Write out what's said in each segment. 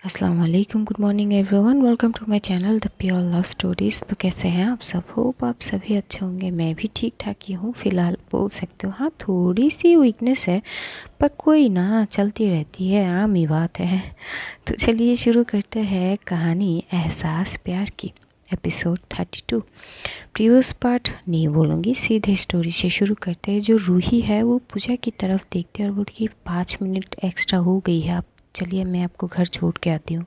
अस्सलाम वालेकुम, good morning everyone, welcome to my channel the pure love stories. तो कैसे हैं आप सब? होप आप सभी अच्छे होंगे। मैं भी ठीक ठाक ही हूँ फ़िलहाल, बोल सकते हो। हाँ, थोड़ी सी वीकनेस है, पर कोई ना, चलती रहती है, आम ही बात है। तो चलिए शुरू करते हैं कहानी एहसास प्यार की, एपिसोड 32। प्रीवियस पार्ट नहीं बोलूँगी, सीधे स्टोरी से शुरू करते हैं। जो रूही है वो पूजा की तरफ देखती है और बोलती कि 5 मिनट एक्स्ट्रा हो गई है, आप चलिए मैं आपको घर छोड़ के आती हूँ।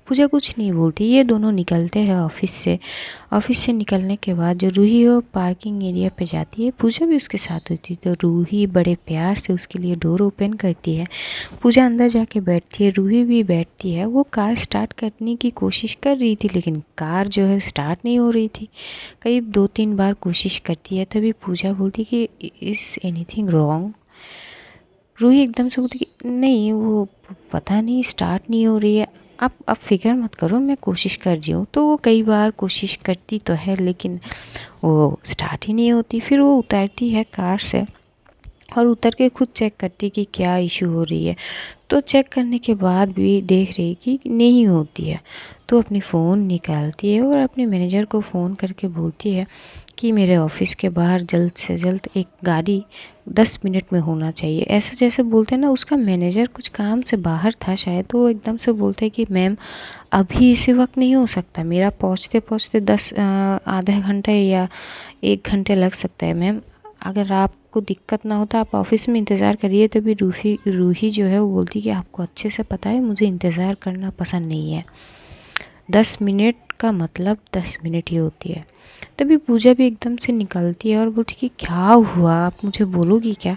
पूजा कुछ नहीं बोलती, ये दोनों निकलते हैं ऑफिस से। ऑफिस से निकलने के बाद जो रूही वो पार्किंग एरिया पे जाती है, पूजा भी उसके साथ होती है। तो रूही बड़े प्यार से उसके लिए डोर ओपन करती है। पूजा अंदर जाके बैठती है, रूही भी बैठती है। वो कार स्टार्ट करने की कोशिश कर रही थी, लेकिन कार जो है स्टार्ट नहीं हो रही थी। करीब 2-3 बार कोशिश करती है, तभी पूजा बोलती कि इज़ एनीथिंग रॉन्ग। रूही एकदम से बोलती कि नहीं, वो पता नहीं स्टार्ट नहीं हो रही है। आप फिक्र मत करो, मैं कोशिश कर रही हूँ। तो वो कई बार कोशिश करती तो है, लेकिन वो स्टार्ट ही नहीं होती। फिर वो उतरती है कार से और उतर के खुद चेक करती कि क्या इशू हो रही है। तो चेक करने के बाद भी देख रही कि नहीं होती है। तो अपनी फ़ोन निकालती है और अपने मैनेजर को फ़ोन करके बोलती है कि मेरे ऑफिस के बाहर जल्द से जल्द एक गाड़ी 10 मिनट में होना चाहिए। ऐसे जैसे बोलते हैं ना, उसका मैनेजर कुछ काम से बाहर था शायद, तो वो एकदम से बोलता है कि मैम अभी इसी वक्त नहीं हो सकता, मेरा पहुंचते पहुंचते आधा घंटा या 1 घंटे लग सकता है मैम। अगर आपको दिक्कत ना हो तो आप ऑफिस में इंतज़ार करिए। तभी रूही रूही जो है वो बोलती कि आपको अच्छे से पता है मुझे इंतज़ार करना पसंद नहीं है। 10 मिनट का मतलब 10 मिनट ही होती है। तभी पूजा भी एकदम से निकलती है और बोलती कि क्या हुआ, आप मुझे बोलोगी क्या?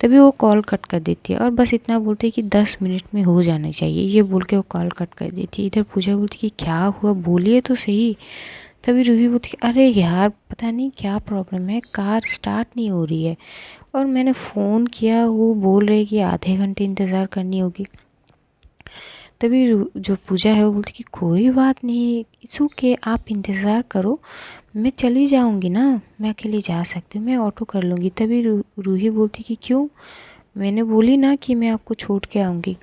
तभी वो कॉल कट कर देती है और बस इतना बोलती है कि 10 मिनट में हो जाना चाहिए। ये बोल के वो कॉल कट कर देती है। इधर पूजा बोलती कि क्या हुआ, बोलिए तो सही। तभी रूही बोलती कि अरे यार, पता नहीं क्या प्रॉब्लम है, कार स्टार्ट नहीं हो रही है और मैंने फ़ोन किया, वो बोल रहे कि आधे घंटे इंतज़ार करनी होगी। तभी जो पूजा है वो बोलती कि कोई बात नहीं, इट्स ओके, आप इंतज़ार करो, मैं चली जाऊंगी ना, मैं अकेली जा सकती हूँ, मैं ऑटो कर लूँगी। तभी रूही बोलती कि क्यों, मैंने बोली ना कि मैं आपको छोड़ के आऊँगी।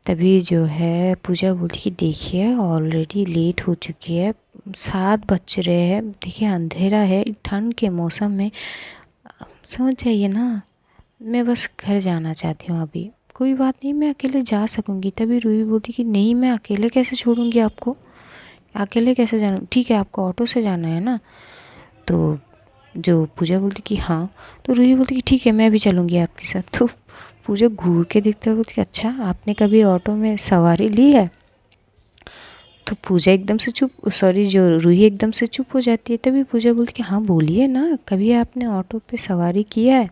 तभी जो है पूजा बोलती कि देखिए ऑलरेडी लेट हो चुकी है, 7 बज रहे हैं, देखिए अंधेरा है, ठंड के मौसम में, समझ जाइए ना, मैं बस घर जाना चाहती हूँ अभी। कोई बात नहीं, मैं अकेले जा सकूँगी। तभी रूही बोलती कि नहीं, मैं अकेले कैसे छोड़ूंगी आपको, अकेले कैसे जाना, ठीक है आपको ऑटो से जाना है ना। तो जो पूजा बोलती कि हाँ। तो रूही बोलती कि ठीक है मैं भी चलूँगी आपके साथ। तो पूजा घूर के देखते और बोलती कि अच्छा, आपने कभी ऑटो में सवारी ली है? तो पूजा एकदम से चुप, सॉरी, जो रूही एकदम से चुप हो जाती है। तभी पूजा बोलती कि हाँ बोलिए ना, कभी आपने ऑटो पे सवारी किया है?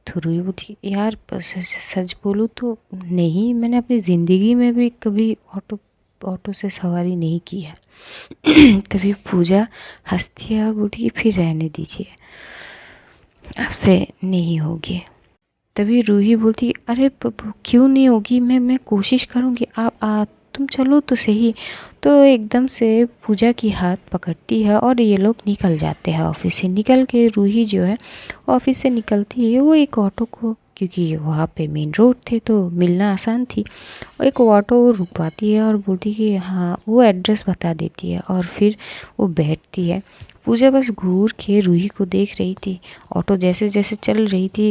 तो रूही बोलती यार सच बोलूँ तो नहीं, मैंने अपनी ज़िंदगी में भी कभी ऑटो ऑटो से सवारी नहीं की है। तभी पूजा हंसती है और बोलती कि फिर रहने दीजिए, आपसे नहीं होगी। तभी रूही बोलती अरे क्यों नहीं होगी, मैं कोशिश करूँगी, आप तुम चलो तो सही। तो एकदम से पूजा की हाथ पकड़ती है और ये लोग निकल जाते हैं ऑफिस से। निकल के रूही जो है ऑफिस से निकलती है, वो एक ऑटो को, क्योंकि वहाँ पे मेन रोड थे तो मिलना आसान थी, और एक ऑटो रुकवाती है और बोलती कि हाँ, वो एड्रेस बता देती है और फिर वो बैठती है। पूजा बस घूर के रूही को देख रही थी। ऑटो जैसे जैसे चल रही थी,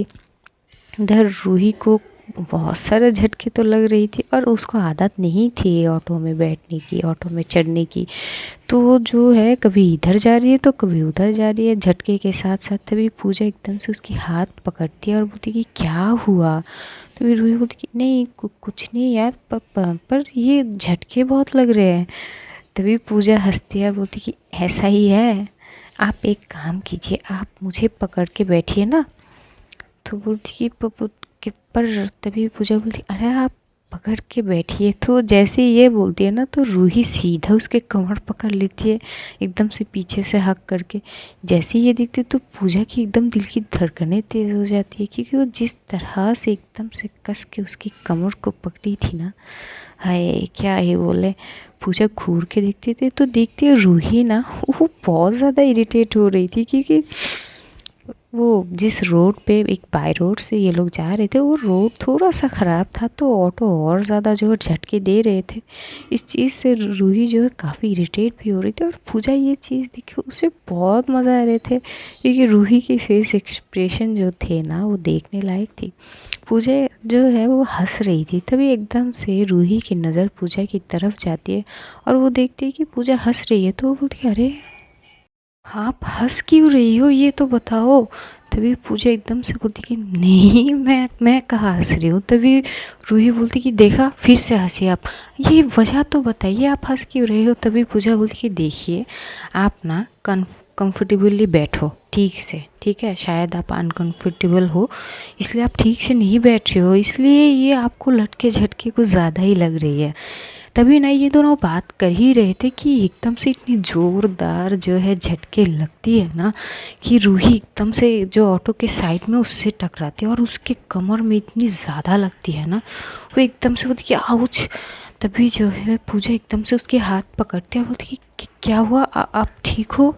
इधर रूही को बहुत सारे झटके तो लग रही थी और उसको आदत नहीं थी ऑटो में बैठने की, ऑटो में चढ़ने की। तो वो जो है कभी इधर जा रही है तो कभी उधर जा रही है झटके के साथ साथ। तभी पूजा एकदम से उसकी हाथ पकड़ती है और बोलती कि क्या हुआ? तभी रूही बोलती कि नहीं कुछ नहीं यार, पर ये झटके बहुत लग रहे हैं। तभी पूजा हंसती है और बोलती कि ऐसा ही है, आप एक काम कीजिए, आप मुझे पकड़ के बैठिए ना। तो बोलती कि पर तभी पूजा बोलती अरे आप पकड़ के बैठिए। तो जैसे ही ये बोलती है ना, तो रूही सीधा उसके कमर पकड़ लेती है, एकदम से पीछे से हक करके। जैसे ही ये दिखती तो पूजा की एकदम दिल की धड़कनें तेज़ हो जाती है, क्योंकि वो जिस तरह से एकदम से कस के उसकी कमर को पकड़ी थी ना, हाय क्या ही बोले। पूजा घूर के देखती थी तो देखती है रूही ना, वो बहुत ज़्यादा इरिटेट हो रही थी, क्योंकि वो जिस रोड पे एक बाय रोड से ये लोग जा रहे थे वो रोड थोड़ा सा ख़राब था, तो ऑटो और ज़्यादा जो है झटके दे रहे थे। इस चीज़ से रूही जो है काफ़ी इरिटेट भी हो रही थी, और पूजा ये चीज़ देखी उसे बहुत मज़ा आ रहे थे, क्योंकि रूही के फेस एक्सप्रेशन जो थे ना वो देखने लायक थी। पूजा जो है वो हंस रही थी, तभी एकदम से रूही की नज़र पूजा की तरफ जाती है और वो देखती है कि पूजा हंस रही है, तो वो बोलती है, अरे आप हंस क्यों रही हो, ये तो बताओ। तभी पूजा एकदम से बोलती कि नहीं, मैं कहाँ हंस रही हूँ। तभी रूही बोलती कि देखा, फिर से हंसी आप, ये वजह तो बताइए, आप हंस क्यों रहे हो। तभी पूजा बोलती कि देखिए, आप ना कंफर्टेबली बैठो ठीक से, ठीक है, शायद आप अनकंफर्टेबल हो इसलिए आप ठीक से नहीं बैठ रहे हो, इसलिए ये आपको लटके झटके कुछ ज़्यादा ही लग रही है। तभी ना ये दोनों बात कर ही रहे थे कि एकदम से इतनी ज़ोरदार जो है झटके लगती है ना, कि रूही एकदम से जो ऑटो के साइड में उससे टकराती है और उसके कमर में इतनी ज़्यादा लगती है ना, वो एकदम से बोलती कि आउच। तभी जो है पूजा एकदम से उसके हाथ पकड़ती है और बोलती कि क्या हुआ, आप ठीक हो।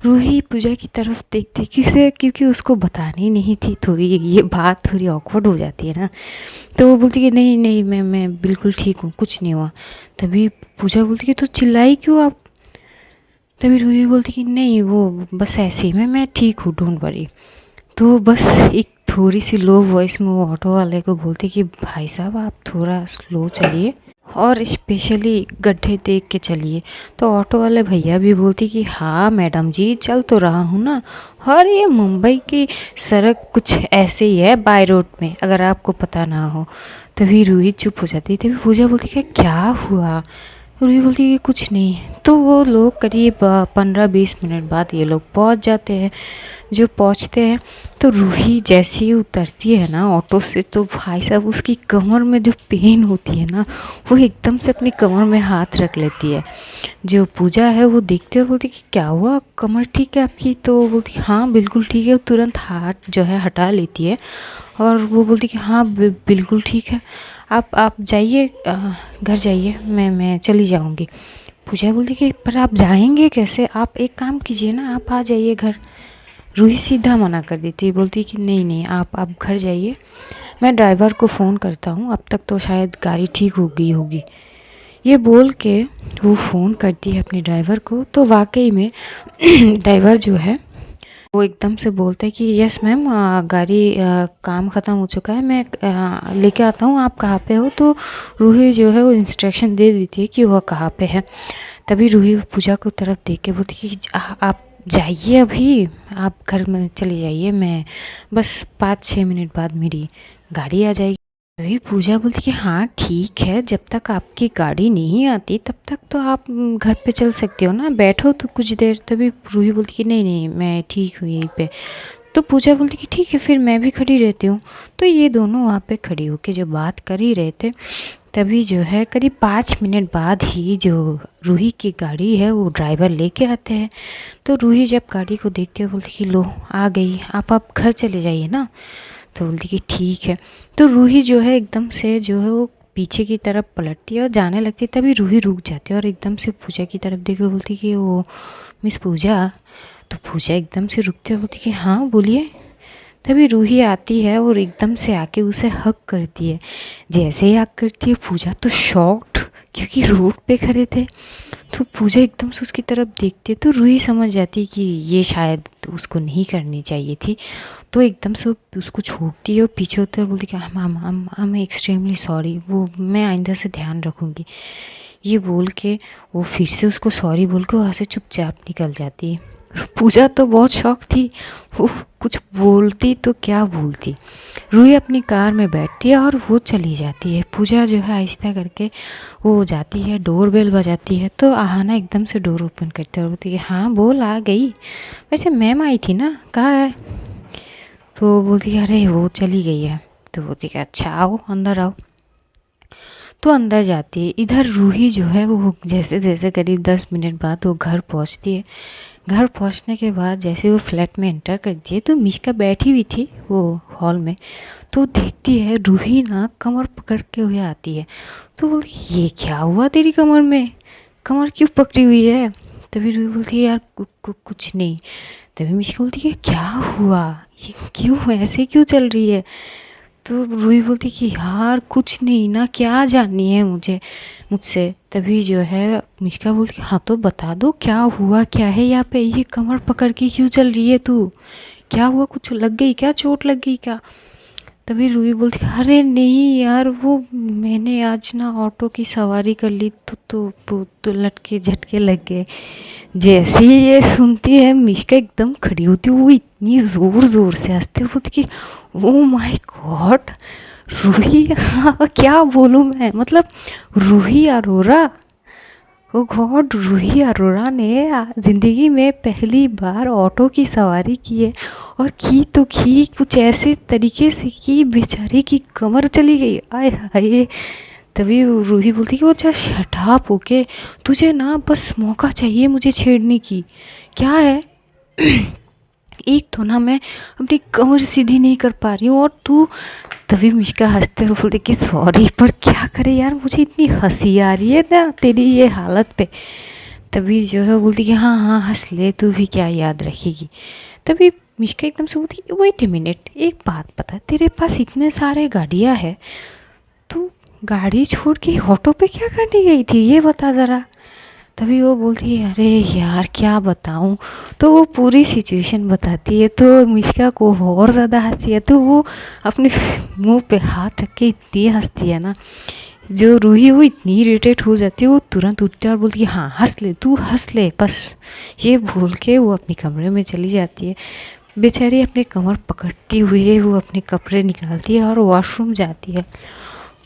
रूही पूजा की तरफ देखती किसे, क्योंकि उसको बतानी नहीं थी, थोड़ी ये बात थोड़ी ऑकवर्ड हो जाती है ना, तो वो बोलती कि नहीं नहीं, मैं बिल्कुल ठीक हूँ, कुछ नहीं हुआ। तभी पूजा बोलती कि तो चिल्लाई क्यों आप। तभी रूही बोलती कि नहीं, वो बस ऐसे ही मैं ठीक हूँ, डोंट वरी। तो बस एक थोड़ी सी लो वॉइस में वो ऑटो वाले को बोलती कि भाई साहब आप थोड़ा स्लो चलिए और स्पेशली गड्ढे देख के चलिए। तो ऑटो वाले भैया भी बोलती कि हाँ मैडम जी, चल तो रहा हूँ ना, और ये मुंबई की सड़क कुछ ऐसे ही है बाय रोड में, अगर आपको पता ना हो। तभी रूही चुप हो जाती, तभी पूजा बोलती कि क्या हुआ। रूही बोलती कि कुछ नहीं। तो वो लोग करीब 15-20 मिनट बाद ये लोग पहुंच जाते हैं। जो पहुंचते हैं तो रूही जैसे ही उतरती है ना ऑटो से, तो भाई साहब उसकी कमर में जो पेन होती है ना, वो एकदम से अपनी कमर में हाथ रख लेती है। जो पूजा है वो देखते और बोलती कि क्या हुआ, कमर ठीक है आपकी। तो वो बोलती हाँ बिल्कुल ठीक है, तुरंत हाथ जो है हटा लेती है और वो बोलती कि हाँ बिल्कुल ठीक है, आप जाइए, घर जाइए, मैं चली जाऊँगी। पूजा बोलती कि पर आप जाएंगे कैसे, आप एक काम कीजिए ना, आप आ जाइए घर। रूही सीधा मना कर देती, बोलती कि नहीं नहीं, आप घर जाइए, मैं ड्राइवर को फ़ोन करता हूँ, अब तक तो शायद गाड़ी ठीक हो गई होगी। ये बोल के वो फ़ोन करती है अपने ड्राइवर को, तो वाकई में ड्राइवर जो है वो एकदम से बोलता है कि यस मैम, गाड़ी काम ख़त्म हो चुका है, मैं लेके आता हूँ, आप कहाँ पे हो। तो रूही जो है वो इंस्ट्रक्शन दे देती है कि वह कहाँ पे है। तभी रूही पूजा को तरफ देख के बोलती कि आप जाइए अभी, आप घर में चले जाइए, मैं बस 5-6 मिनट बाद मेरी गाड़ी आ जाएगी। तभी पूजा बोलती कि हाँ ठीक है, जब तक आपकी गाड़ी नहीं आती तब तक तो आप घर पे चल सकते हो ना, बैठो तो कुछ देर। तभी रूही बोलती कि नहीं नहीं, मैं ठीक हूँ यहीं पे। तो पूजा बोलती कि ठीक है, फिर मैं भी खड़ी रहती हूँ। तो ये दोनों वहाँ पे खड़ी होके जो बात कर ही रहे थे, तभी जो है करीब 5 मिनट बाद ही जो रूही की गाड़ी है वो ड्राइवर लेके आते हैं। तो रूही जब गाड़ी को देखती है बोलती कि लो आ गई, आप घर चले जाइए ना। तो बोलती कि ठीक है। तो रूही जो है एकदम से जो है वो पीछे की तरफ पलटती है और जाने लगती है, तभी रूही रुक जाती है और एकदम से पूजा की तरफ देख के बोलती कि वो मिस पूजा। तो पूजा एकदम से रुकती है, बोलती कि हाँ बोलिए। तभी रूही आती है और एकदम से आके उसे हक करती है। जैसे ही हक करती है पूजा तो शॉक्ड, क्योंकि रोड पे खड़े थे। तो पूजा एकदम से उसकी तरफ देखती है, तो रूही समझ जाती है कि ये शायद उसको नहीं करनी चाहिए थी। तो एकदम से वो उसको छोड़ती है और पीछे होते और बोलती कि आई एम एक्सट्रीमली सॉरी, वो मैं आइंदा से ध्यान रखूँगी। ये बोल के वो फिर से उसको सॉरी बोल के वहाँ से चुपचाप निकल जाती है। पूजा तो बहुत शौक थी, वो कुछ बोलती तो क्या बोलती। रूही अपनी कार में बैठती है और वो चली जाती है। पूजा जो है आहिस्ता करके वो जाती है, डोर बेल बजाती है, तो आहाना एकदम से डोर ओपन करते हैं और बोलती है हाँ बोल, आ गई, वैसे मैम आई थी ना, कहाँ है। तो बोलती है अरे वो चली गई है। तो बोलती है अच्छा आओ अंदर आओ। तो अंदर जाती है। इधर रूही जो है वो जैसे जैसे करीब 10 मिनट बाद वो घर पहुंचती है। घर पहुंचने के बाद जैसे वो फ्लैट में एंटर करती है तो मिश्का बैठी हुई थी वो हॉल में। तो देखती है रूही ना कमर पकड़ के हुए आती है। तो बोलती ये क्या हुआ तेरी कमर में, कमर क्यों पकड़ी हुई है। तभी रूही बोलती है यार कुछ नहीं। तभी मिष्का बोलती कि क्या हुआ, ये क्यों ऐसे क्यों चल रही है। तो रूही बोलती कि यार कुछ नहीं ना, क्या जाननी है मुझसे। तभी जो है मिष्का बोलती हाँ तो बता दो क्या हुआ, क्या है यहाँ पे, ये कमर पकड़ के क्यों चल रही है तू, क्या हुआ, कुछ लग गई क्या, चोट लग गई क्या। तभी रूही बोलती अरे नहीं यार, वो मैंने आज ना ऑटो की सवारी कर ली तो लटके झटके लग गए। जैसे ही ये सुनती है मिष्का एकदम खड़ी होती है, वो इतनी ज़ोर ज़ोर से हंसती है, बोलती कि ओ माय गॉड रूही, हाँ क्या बोलूँ मैं, मतलब रूही अरोरा, ओ गॉड रूही अरोरा ने ज़िंदगी में पहली बार ऑटो की सवारी की है, और की तो की कुछ ऐसे तरीके से कि बेचारी की कमर चली गई, आय हाय। तभी रूही बोलती कि वो अच्छा शट अप ओके, तुझे ना बस मौका चाहिए मुझे छेड़ने की, क्या है। एक तो ना मैं अपनी कमर सीधी नहीं कर पा रही हूँ और तू। तभी मिष्का हंसते हुए बोलती कि सॉरी पर क्या करे यार, मुझे इतनी हंसी आ रही है ना तेरी ये हालत पे। तभी जो है बोलती कि हाँ हाँ हंस ले, तू भी क्या याद रखेगी। तभी मिष्का एकदम से बोलती वेट ए मिनट, एक बात बता, तेरे पास इतने सारे गाड़ियाँ हैं, तू गाड़ी छोड़ के ऑटो पे क्या करने गई थी, ये बता ज़रा। तभी वो बोलती है अरे यार क्या बताऊँ। तो वो पूरी सिचुएशन बताती है, तो मिष्का को और ज़्यादा हंसी है, तो वो अपने मुंह पे हाथ रख के इतनी हंसती है ना, जो रूही वो इतनी इरिटेट हो जाती है, वो तुरंत उठती है और बोलती है हाँ हंस ले तू हंस ले बस, ये बोल के वो अपने कमरे में चली जाती है। बेचारी अपनी कमर पकड़ती हुई वो अपने कपड़े निकालती है और वॉशरूम जाती है।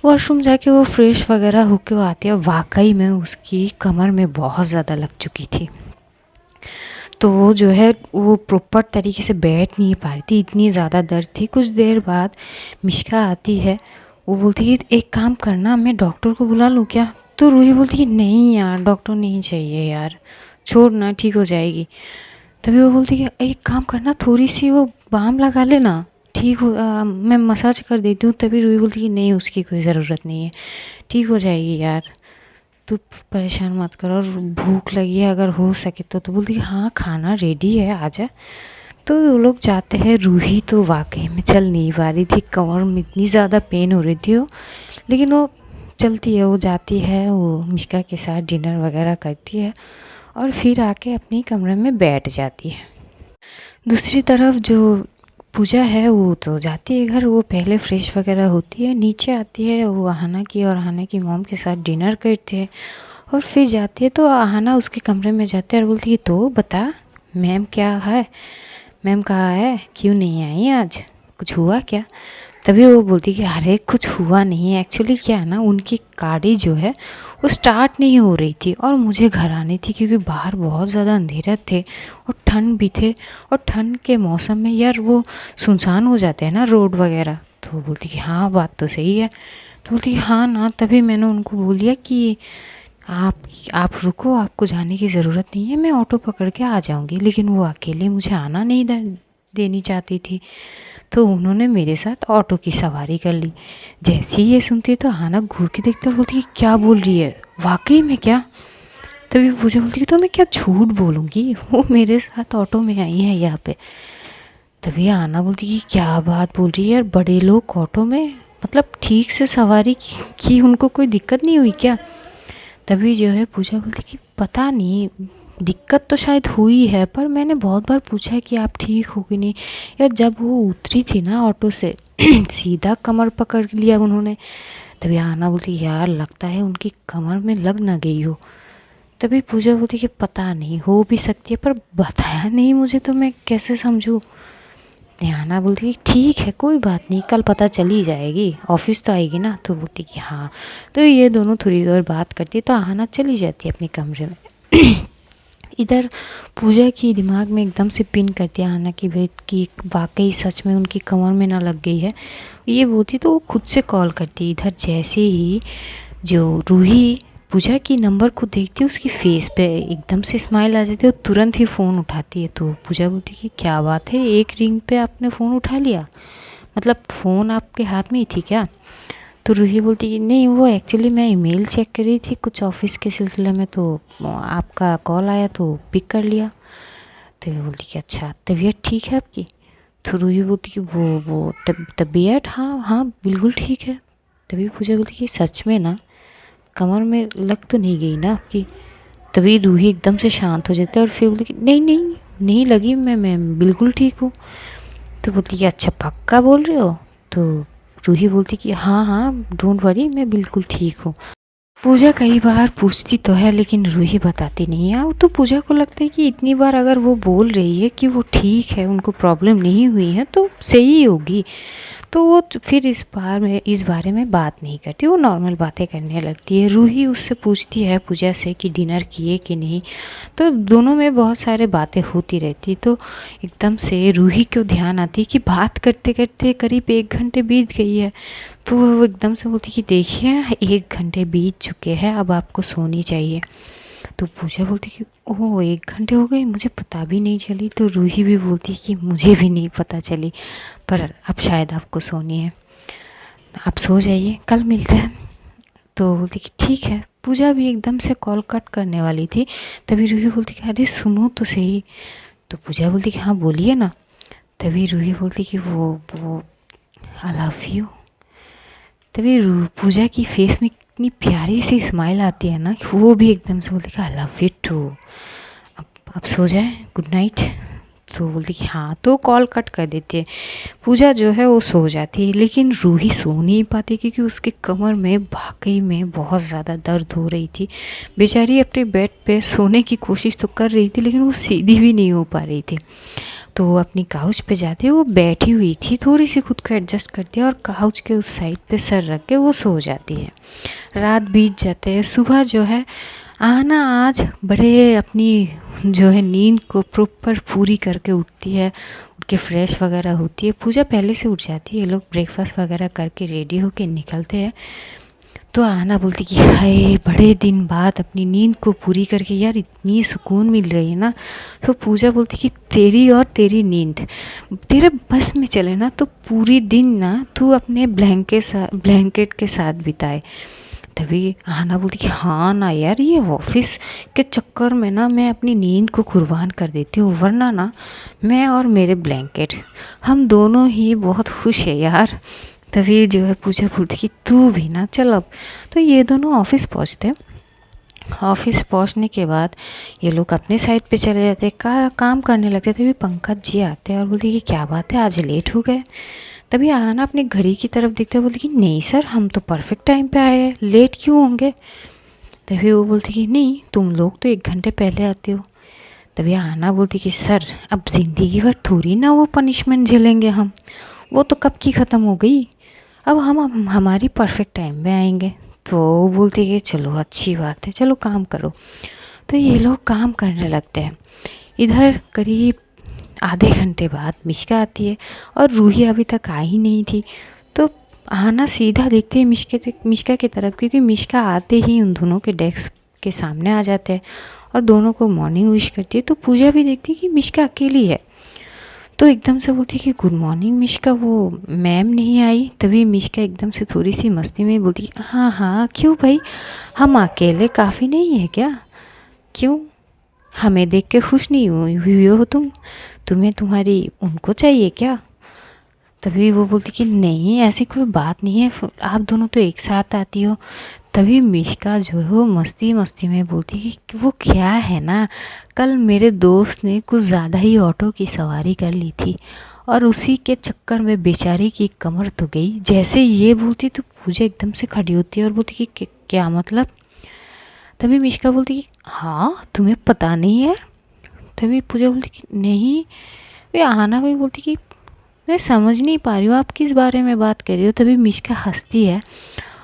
वॉशरूम जाके वो फ्रेश वगैरह होके वो आती है, वाकई में उसकी कमर में बहुत ज़्यादा लग चुकी थी। तो वो जो है वो प्रॉपर तरीके से बैठ नहीं पा रही थी, इतनी ज़्यादा दर्द थी। कुछ देर बाद मिष्का आती है, वो बोलती है एक काम करना, मैं डॉक्टर को बुला लूँ क्या। तो रूही बोलती है नहीं यार डॉक्टर नहीं चाहिए यार, छोड़ ना ठीक हो जाएगी। तभी वो बोलती है एक काम करना, थोड़ी सी वो बाम लगा लेना, ठीक हो मैं मसाज कर देती हूँ। तभी रूही बोलती है नहीं उसकी कोई ज़रूरत नहीं है, ठीक हो जाएगी यार, तू परेशान मत कर, और भूख लगी है अगर हो सके तो बोलती है हाँ खाना रेडी है आजा। तो वो लोग जाते हैं। रूही तो वाकई में चल नहीं पा रही थी, कमर में इतनी ज़्यादा पेन हो रही थी वो, लेकिन वो चलती है, वो जाती है, वो मिष्का के साथ डिनर वगैरह करती है और फिर आके अपनी कमरे में बैठ जाती है। दूसरी तरफ जो पूजा है वो तो जाती है घर, वो पहले फ्रेश वगैरह होती है, नीचे आती है, वो आहाना की और आहाना की मॉम के साथ डिनर करते हैं और फिर जाती है। तो आहाना उसके कमरे में जाते है और बोलती है तो बता मैम क्या है, मैम कहाँ है, क्यों नहीं आई आज, कुछ हुआ क्या। तभी वो बोलती कि अरे कुछ हुआ नहीं है, एक्चुअली क्या है ना उनकी गाड़ी जो है वो स्टार्ट नहीं हो रही थी और मुझे घर आनी थी क्योंकि बाहर बहुत ज़्यादा अंधेरा थे और ठंड भी थे, और ठंड के मौसम में यार वो सुनसान हो जाते हैं ना रोड वगैरह। तो वो बोलती कि हाँ बात तो सही है। तो बोलती कि हाँ ना, तभी मैंने उनको बोल दिया कि आप रुको, आपको जाने की ज़रूरत नहीं है, मैं ऑटो पकड़ के आ जाऊँगी। लेकिन वो अकेले मुझे आना नहीं देनी चाहती थी, तो उन्होंने मेरे साथ ऑटो की सवारी कर ली। जैसे ही ये सुनती तो हाना घूर के देखती और बोलती कि क्या बोल रही है, वाकई में क्या। तभी पूजा बोलती कि तो मैं क्या झूठ बोलूँगी, वो मेरे साथ ऑटो में आई है यहाँ पे। तभी आना बोलती कि क्या बात बोल रही है यार, बड़े लोग ऑटो में, मतलब ठीक से सवारी की उनको कोई दिक्कत नहीं हुई क्या। तभी जो है पूजा बोलती कि पता नहीं, दिक्कत तो शायद हुई है, पर मैंने बहुत बार पूछा कि आप ठीक हो कि नहीं। यार जब वो उतरी थी ना ऑटो से सीधा कमर पकड़ लिया उन्होंने। तभी आना बोलती यार लगता है उनकी कमर में लग ना गई हो। तभी पूजा बोलती कि पता नहीं, हो भी सकती है, पर बताया नहीं मुझे तो मैं कैसे समझूँ। नेहाना बोलती ठीक है कोई बात नहीं, कल पता चली जाएगी, ऑफिस तो आएगी ना। तो बोलती कि हाँ। तो ये दोनों थोड़ी देर बात करती, तो आहाना चली जाती है अपने कमरे में। इधर पूजा की दिमाग में एकदम से पिन करती है आहाना की वेट की वाकई सच में उनकी कमर में ना लग गई है, ये बोलती तो वो खुद से कॉल करती। इधर जैसे ही जो रूही पूजा की नंबर को देखती है, उसकी फेस पे एकदम से स्माइल आ जाती है, वो तुरंत ही फ़ोन उठाती है। तो पूजा बोलती कि क्या बात है, एक रिंग पे आपने फ़ोन उठा लिया, मतलब फ़ोन आपके हाथ में ही थी क्या। तो रूही बोलती कि नहीं वो एक्चुअली मैं ईमेल चेक कर रही थी कुछ ऑफिस के सिलसिले में, तो आपका कॉल आया तो पिक कर लिया। तभी बोलती कि अच्छा तबीयत ठीक है आपकी? तो रूही बोलती कि वो तबीयत हाँ हाँ बिल्कुल ठीक है। तभी पूजा बोलती कि सच में ना, कमर में लग तो नहीं गई ना आपकी? तभी रूही एकदम से शांत हो जाती है और फिर बोलती कि नहीं नहीं नहीं लगी, मैं बिल्कुल ठीक हूँ। तो बोलती कि अच्छा पक्का बोल रहे हो? तो रूही बोलती कि हाँ हाँ डोंट वरी, मैं बिल्कुल ठीक हूँ। पूजा कई बार पूछती तो है लेकिन रूही बताती नहीं है। तो पूजा को लगता है कि इतनी बार अगर वो बोल रही है कि वो ठीक है, उनको प्रॉब्लम नहीं हुई है, तो सही होगी। तो वो फिर इस बारे में बात नहीं करती, वो नॉर्मल बातें करने लगती है। रूही उससे पूछती है पूजा से कि डिनर किए कि नहीं। तो दोनों में बहुत सारे बातें होती रहती। तो एकदम से रूही को ध्यान आती कि बात करते करते करीब 1 घंटे बीत गई है। तो वो एकदम से बोलती कि देखिए 1 घंटे बीत चुके हैं, अब आपको सोनी चाहिए। तो पूजा बोलती कि ओह 1 घंटे हो गए, मुझे पता भी नहीं चली। तो रूही भी बोलती कि मुझे भी नहीं पता चली, पर अब शायद आपको सोनी है, आप सो जाइए, कल मिलते हैं। तो बोलती कि ठीक है। पूजा भी एकदम से कॉल कट करने वाली थी, तभी रूही बोलती कि अरे सुनो तो सही। तो पूजा बोलती कि हाँ बोलिए ना। तभी रूही बोलती कि वो आई लव यू। तभी पूजा की फेस में इतनी प्यारी सी स्माइल आती है ना कि वो भी एकदम से बोलती कि आई लव यू टू। अब सो जाए, गुड नाइट। तो बोलती कि हाँ, तो कॉल कट कर देती है। पूजा जो है वो सो जाती है, लेकिन रूही सो नहीं पाती क्योंकि उसके कमर में वाकई में बहुत ज़्यादा दर्द हो रही थी। बेचारी अपने बेड पे सोने की कोशिश तो कर रही थी लेकिन वो सीधी भी नहीं हो पा रही थी। तो वो अपनी काउच पे जाती है, वो बैठी हुई थी, थोड़ी सी खुद को एडजस्ट करती है और काउच के उस साइड पे सर रख के वो सो जाती है। रात बीत जाते हैं। सुबह जो है आना आज बड़े अपनी जो है नींद को प्रॉपर पूरी करके उठती है, उठ के फ्रेश वगैरह होती है। पूजा पहले से उठ जाती है, ये लोग ब्रेकफास्ट वगैरह करके रेडी होके निकलते हैं। तो आना बोलती कि हाय बड़े दिन बाद अपनी नींद को पूरी करके यार इतनी सुकून मिल रही है ना। तो पूजा बोलती कि तेरी और तेरी नींद तेरे बस में चले ना तो पूरी दिन ना तू अपने ब्लैंकेट के साथ बिताए। तभी आना बोलती कि हाँ ना यार, ये ऑफिस के चक्कर में ना मैं अपनी नींद को कुर्बान कर देती हूँ, वरना ना मैं और मेरे ब्लैंकेट हम दोनों ही बहुत खुश है यार। तभी जो है पूजा बोलती कि तू भी ना चल अब। तो ये दोनों ऑफिस पहुँचते हैं। ऑफिस पहुंचने के बाद ये लोग अपने साइड पे चले जाते, काम करने लगते। तभी पंकज जी आते हैं और बोलते कि क्या बात है आज लेट हो गए। तभी आना अपनी घड़ी की तरफ देखते बोलती कि नहीं सर, हम तो परफेक्ट टाइम पे आए हैं, लेट क्यों होंगे। तभी वो बोलती कि नहीं, तुम लोग तो 1 घंटे पहले आते हो। तभी आना बोलती कि सर अब ज़िंदगी भर थोड़ी ना वो पनिशमेंट झेलेंगे हम, वो तो कब की ख़त्म हो गई। अब हम हमारी परफेक्ट टाइम में आएंगे। तो वो बोलती कि चलो अच्छी बात है, चलो काम करो। तो ये लोग काम करने लगते हैं। इधर करीब आधे घंटे बाद मिश्का आती है और रूही अभी तक आई नहीं थी। तो आना सीधा देखते हैं मिश्का की तरफ, क्योंकि मिश्का आते ही उन दोनों के डेस्क के सामने आ जाते हैं और दोनों को मॉर्निंग विश करती है। तो पूजा भी देखती है कि मिश्का अकेली है। तो एकदम से बोलती कि गुड मॉर्निंग मिश्का, वो मैम नहीं आई। तभी मिश्का एकदम से थोड़ी सी मस्ती में बोलती हाँ हाँ क्यों भाई, हम अकेले काफ़ी नहीं है क्या? क्यों, हमें देख के खुश नहीं हुई हो तुम? तुम्हें तुम्हारी उनको चाहिए क्या? तभी वो बोलती कि नहीं ऐसी कोई बात नहीं है, आप दोनों तो एक साथ आती हो। तभी मिश्का जो है वो मस्ती मस्ती में बोलती कि वो क्या है ना, कल मेरे दोस्त ने कुछ ज़्यादा ही ऑटो की सवारी कर ली थी और उसी के चक्कर में बेचारी की कमर तो गई। जैसे ये बोलती तो पूजा एकदम से खड़ी होती है और बोलती कि क्या मतलब? तभी मिश्का बोलती कि हाँ तुम्हें पता नहीं है? तभी पूजा बोलती कि नहीं। वे आना भी बोलती कि मैं समझ नहीं पा रही हूँ आप किस बारे में बात कर रही हो। तभी मिश्का हंसती है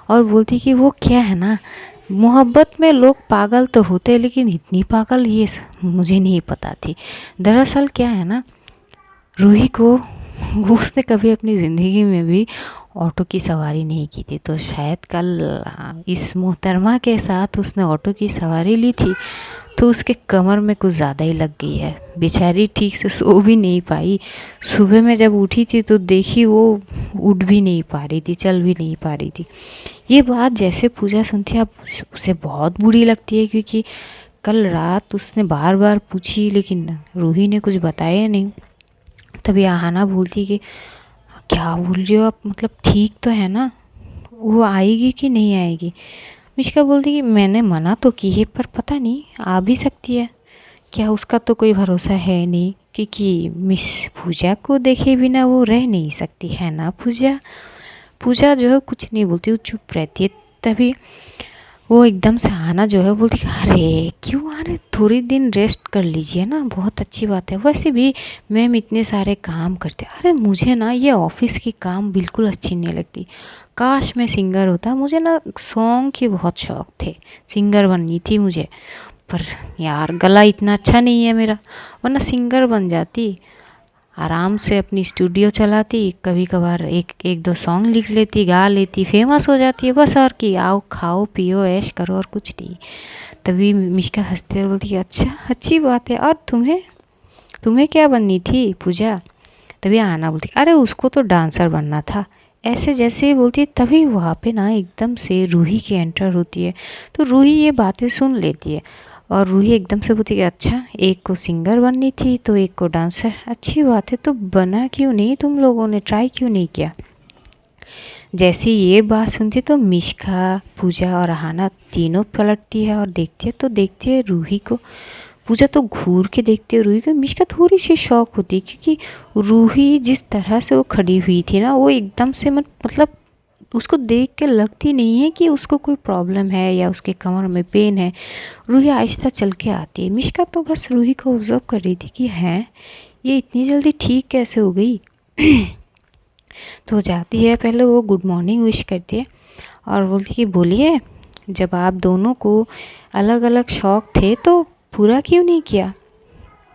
और बोलती कि वो क्या है ना, मोहब्बत में लोग पागल तो होते हैं लेकिन इतनी पागल ये मुझे नहीं पता थी। दरअसल क्या है ना, रूही को उसने कभी अपनी ज़िंदगी में भी ऑटो की सवारी नहीं की थी, तो शायद कल इस मोहतरमा के साथ उसने ऑटो की सवारी ली थी तो उसके कमर में कुछ ज़्यादा ही लग गई है। बेचारी ठीक से सो भी नहीं पाई। सुबह में जब उठी थी तो देखी वो उठ भी नहीं पा रही थी, चल भी नहीं पा रही थी। ये बात जैसे पूजा सुनती है अब उसे बहुत बुरी लगती है, क्योंकि कल रात उसने बार बार पूछी लेकिन रूही ने कुछ बताया नहीं। तभी आहाना बोलती कि क्या बोल रही हो आप, मतलब ठीक तो है ना, वो आएगी कि नहीं आएगी। मिष्का बोलती कि मैंने मना तो की है पर पता नहीं आ भी सकती है क्या, उसका तो कोई भरोसा है नहीं, क्योंकि मिस पूजा को देखे बिना वो रह नहीं सकती है ना। पूजा पूजा जो है कुछ नहीं बोलती, वो चुप रहती है। तभी वो एकदम से आना जो है बोलती अरे क्यों आ रहे, थोड़ी दिन रेस्ट कर लीजिए ना, बहुत अच्छी बात है, वैसे भी मैम इतने सारे काम करते। अरे मुझे ना ये ऑफिस की काम बिल्कुल अच्छी नहीं लगती, काश मैं सिंगर होता, मुझे ना सॉन्ग के बहुत शौक थे, सिंगर बननी थी मुझे, पर यार गला इतना अच्छा नहीं है मेरा, वरना सिंगर बन जाती, आराम से अपनी स्टूडियो चलाती, कभी कभार एक एक दो सॉन्ग लिख लेती, गा लेती, फेमस हो जाती है बस, और की आओ खाओ पियो ऐश करो और कुछ नहीं। तभी मिष्का हंसते हुए बोलती अच्छा अच्छी बात है, और तुम्हें तुम्हें क्या बननी थी पूजा। तभी आना बोलती अरे उसको तो डांसर बनना था, ऐसे जैसे ही बोलती है तभी वहाँ पे ना एकदम से रूही की एंटर होती है। तो रूही ये बातें सुन लेती है और रूही एकदम से बोलती है अच्छा एक को सिंगर बननी थी तो एक को डांसर, अच्छी बात है, तो बना क्यों नहीं, तुम लोगों ने ट्राई क्यों नहीं किया। जैसे ये बात सुनती तो मिष्का पूजा और आहाना तीनों पलटती है और देखती है रूही को। पूजा तो घूर के देखती है रूही को, मिष्का थोड़ी सी शौक होती है क्योंकि रूही जिस तरह से वो खड़ी हुई थी ना, वो एकदम से मतलब उसको देख के लगती नहीं है कि उसको कोई प्रॉब्लम है या उसके कमर में पेन है। रूही आहिस्ता चल के आती है, मिष्का तो बस रूही को ऑब्जर्व कर रही थी कि हैं ये इतनी जल्दी ठीक कैसे हो गई। तो जाती है, पहले वो गुड मॉर्निंग विश करती है और बोलती कि बोलिए, जब आप दोनों को अलग अलग शौक थे तो पूरा क्यों नहीं किया।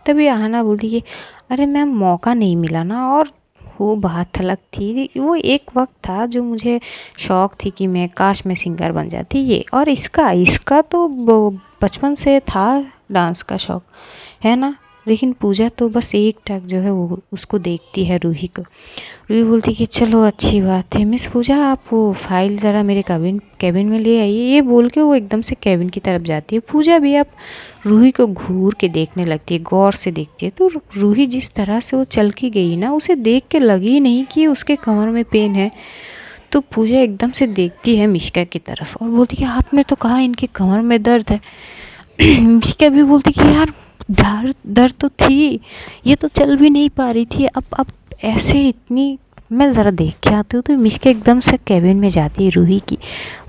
तभी आहाना बोलती कि अरे मैम मौका नहीं मिला ना, और वो बात अलग थी, वो एक वक्त था जो मुझे शौक थी कि मैं काश मैं सिंगर बन जाती, ये और इसका इसका तो बचपन से था डांस का शौक है ना। लेकिन पूजा तो बस एक टक जो है वो उसको देखती है रूही को। रूही बोलती कि चलो अच्छी बात है मिस पूजा, आप वो फाइल ज़रा मेरे कैबिन में ले आइए। ये बोल के वो एकदम से कैबिन की तरफ जाती है। पूजा भी अब रूही को घूर के देखने लगती है, गौर से देखती है। तो रूही जिस तरह से वो चल के गई ना, उसे देख के लगी नहीं कि उसके कमर में पेन है। तो पूजा एकदम से देखती है मिष्का की तरफ और बोलती है आपने तो कहा इनके कमर में दर्द है। मिष्का भी बोलती कि यार दर्द दर्द तो थी, ये तो चल भी नहीं पा रही थी, अब ऐसे इतनी, मैं ज़रा देख के आती हूँ। तो मिष्का एकदम से कैबिन में जाती है रूही की।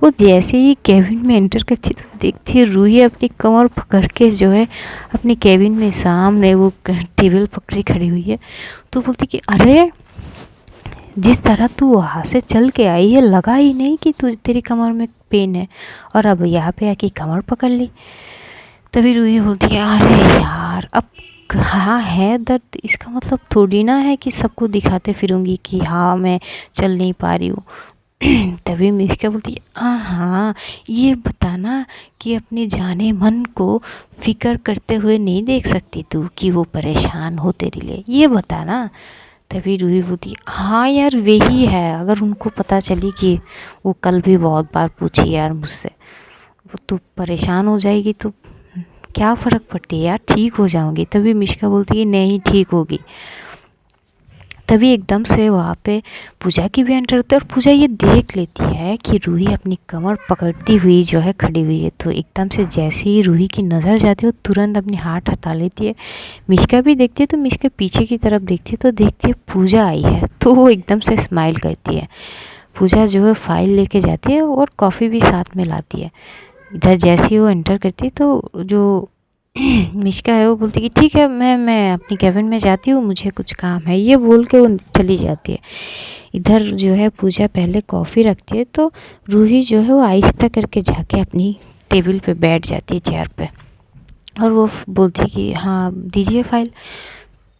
वो जैसे ही कैबिन में एंटर करती तो देखती है रूही अपनी कमर पकड़ के जो है अपनी कैबिन में सामने वो टेबल पकड़ी खड़ी हुई है। तो बोलती कि अरे जिस तरह तू वहाँ से चल के आई है लगा ही नहीं कि तेरी कमर में पेन है, और अब यहाँ पे आके कमर पकड़ ली। तभी रूही बोलती है अरे यार अब हाँ है दर्द, इसका मतलब थोड़ी ना है कि सबको दिखाते फिरूंगी कि हाँ मैं चल नहीं पा रही हूँ। तभी मिष्का बोलती है हाँ ये बताना कि अपने जाने मन को फिक्र करते हुए नहीं देख सकती तू कि वो परेशान हो तेरे लिए, ये बताना। तभी रूही बोलती हाँ यार वही है, अगर उनको पता चली कि वो कल भी बहुत बार पूछी यार मुझसे, वो तू परेशान हो जाएगी तो क्या फ़र्क पड़ती है यार, ठीक हो जाऊंगी। तभी मिष्का बोलती है नहीं ठीक होगी। तभी एकदम से वहाँ पे पूजा की भी एंटर होती है और पूजा ये देख लेती है कि रूही अपनी कमर पकड़ती हुई जो है खड़ी हुई है। तो एकदम से जैसे ही रूही की नज़र जाती है वो तुरंत अपनी हाथ हटा लेती है। मिष्का भी देखती है तो मिष्का पीछे की तरफ देखती है तो देखती है पूजा आई है, तो वो एकदम से स्माइल करती है। पूजा जो है फाइल लेके जाती है और कॉफ़ी भी साथ में लाती है। इधर जैसे ही वो एंटर करती है तो जो मिष्का है वो बोलती कि ठीक है मैं अपनी कैबिन में जाती हूँ, मुझे कुछ काम है, ये बोल के वो चली जाती है। इधर जो है पूजा पहले कॉफ़ी रखती है तो रूही जो है वो आहिस्ता करके जाके अपनी टेबल पे बैठ जाती है चेयर पे, और वो बोलती है कि हाँ दीजिए फाइल।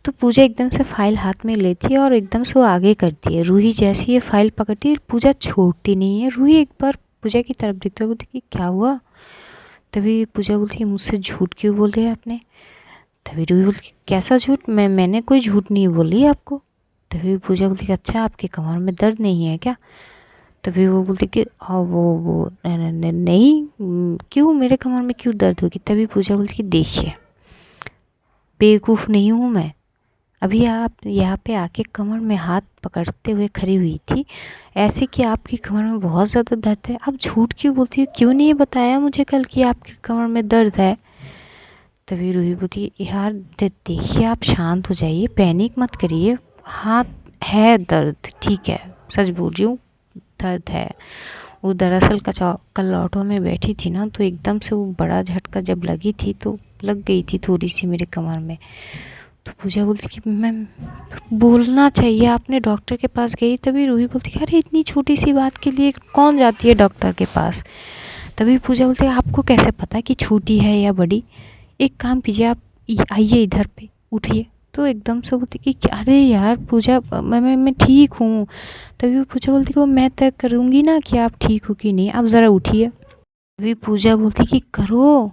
तो पूजा एकदम से फाइल हाथ में लेती है और एकदम से वो आगे करती है। रूही जैसी ये फाइल पकड़ती है पूजा छोड़ती नहीं है। रूही एक बार पूजा की तरफ देखते हुए बोलती कि क्या हुआ। तभी पूजा बोलती है मुझसे झूठ क्यों बोल रहे आपने। तभी रूही बोलती कैसा झूठ, मैंने कोई झूठ नहीं बोली आपको। तभी पूजा बोलती अच्छा आपके कमर में दर्द नहीं है क्या। तभी वो बोलती कि हाँ वो नहीं, क्यों मेरे कमर में क्यों दर्द होगी? तभी पूजा बोलती कि देखिए बेवकूफ़ नहीं हूँ मैं, अभी आप यहाँ पे आके कमर में हाथ पकड़ते हुए खड़ी हुई थी ऐसे कि आपकी कमर में बहुत ज़्यादा दर्द है, आप झूठ क्यों बोलती हो? क्यों नहीं बताया मुझे कल कि आपकी कमर में दर्द है? तभी रूही बोलती यार देखिए आप शांत हो जाइए, पैनिक मत करिए, हाँ है दर्द, ठीक है सच बोल रही हूँ दर्द है। वो दरअसल कल ऑटो में बैठी थी ना, तो एकदम से वो बड़ा झटका जब लगी थी तो लग गई थी थोड़ी सी मेरे कमर में। तो पूजा बोलती कि मैम बोलना चाहिए, आपने डॉक्टर के पास गई? तभी रूही बोलती कि अरे इतनी छोटी सी बात के लिए कौन जाती है डॉक्टर के पास? तभी पूजा बोलती है आपको कैसे पता कि छोटी है या बड़ी? एक काम कीजिए आप आइए इधर पे, उठिए। तो एकदम से बोलती कि अरे यार पूजा मैं ठीक हूँ। तभी वो पूजा बोलती कि वो मैं तय करूँगी ना कि आप ठीक हो कि नहीं, आप ज़रा उठिए। तभी पूजा बोलती कि करो।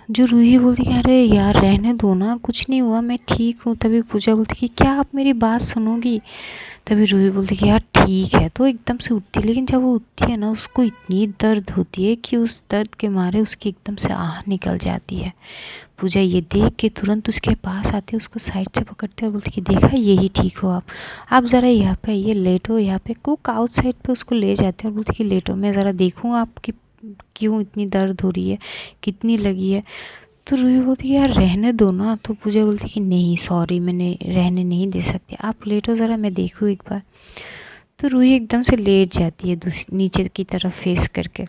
जो रूही बोलती कि अरे यार रहने दो ना, कुछ नहीं हुआ, मैं ठीक हूँ। तभी पूजा बोलती कि क्या आप मेरी बात सुनोगी? तभी रूही बोलती कि यार ठीक है। तो एकदम से उठती है, लेकिन जब वो उठती है ना उसको इतनी दर्द होती है कि उस दर्द के मारे उसकी एकदम से आह निकल जाती है। पूजा ये देख के तुरंत उसके पास आती है, उसको साइड से पकड़ते हैं और बोलती कि देखा यही ठीक हो आप ज़रा यहाँ पे आइए, लेटो यहाँ पे। कुक आउटसाइड पे उसको ले जाते हैं और बोलती कि लेटो, मैं ज़रा देखूँ आपकी क्यों इतनी दर्द हो रही है, कितनी लगी है। तो रूही बोलती है यार रहने दो ना। तो पूजा बोलती कि नहीं सॉरी, मैंने रहने नहीं दे सकती, आप लेटो ज़रा मैं देखूँ एक बार। तो रूही एकदम से लेट जाती है नीचे की तरफ फेस करके,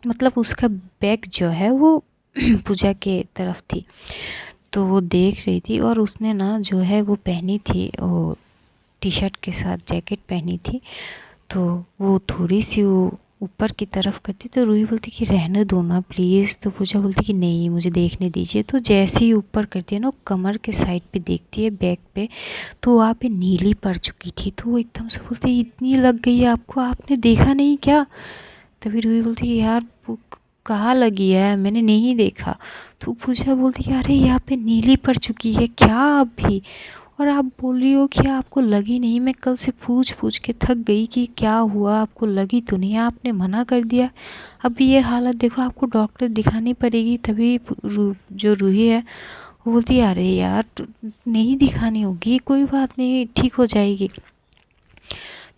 मतलब उसका बैक जो है वो पूजा के तरफ थी। तो वो देख रही थी और उसने ना जो है वो पहनी थी, वो टी शर्ट के साथ जैकेट पहनी थी। तो वो थोड़ी सी वो ऊपर की तरफ करती, तो रूही बोलती कि रहने दो ना प्लीज़। तो पूजा बोलती कि नहीं मुझे देखने दीजिए। तो जैसे ही ऊपर करती है ना, कमर के साइड पे देखती है बैक पे, तो वहाँ पे नीली पड़ चुकी थी। तो वो एकदम से बोलती है इतनी लग गई है आपको, आपने देखा नहीं क्या? तभी रूही बोलती कि यार कहाँ लगी है, मैंने नहीं देखा। तो पूजा बोलती कि अरे यहाँ पे नीली पड़ चुकी है क्या अब भी, और आप बोल रही हो कि आपको लगी नहीं? मैं कल से पूछ पूछ के थक गई कि क्या हुआ, आपको लगी तो नहीं, आपने मना कर दिया। अभी ये हालत देखो, आपको डॉक्टर दिखानी पड़ेगी। तभी जो रूही है वो बोलती है अरे यार नहीं दिखानी होगी, कोई बात नहीं ठीक हो जाएगी।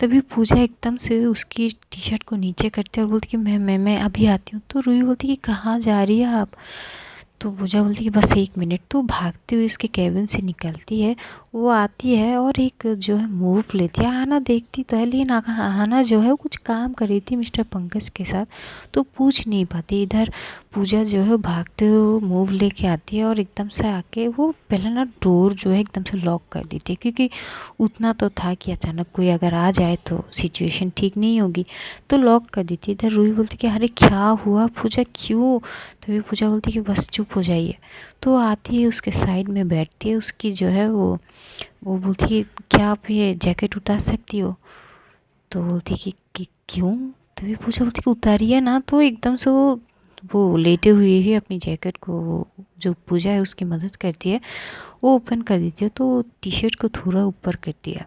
तभी पूजा एकदम से उसकी टी शर्ट को नीचे करती है और बोलती कि मैं अभी आती हूँ। तो रूही बोलती कि कहाँ जा रही है आप? तो पूजा बोलती कि बस एक मिनट। तो भागती हुई उसके कैबिन से निकलती है, वो आती है और एक जो है मूव लेती है। आना देखती तो है, लेकिन आना जो है वो कुछ काम कर रही थी मिस्टर पंकज के साथ, तो पूछ नहीं पाती। इधर पूजा जो है भागते हुए मूव लेके आती है और एकदम से आके वो पहले ना डोर जो है एकदम से लॉक कर देती है, क्योंकि उतना तो था कि अचानक कोई अगर आ जाए तो सिचुएशन ठीक नहीं होगी, तो लॉक कर देती है। इधर रूही बोलती कि अरे क्या हुआ पूजा, क्यों? तभी पूजा बोलती कि बस चुप हो जाइए। तो आती है उसके साइड में बैठती है, उसकी जो है वो बोलती है क्या आप ये जैकेट उतार सकती हो? तो बोलती है कि क्यों? तभी पूजा बोलती कि उतारिए ना। तो एकदम से वो लेटे हुए ही अपनी जैकेट को जो पूजा है उसकी मदद करती है, वो ओपन कर देती है। तो टी शर्ट को थोड़ा ऊपर करती है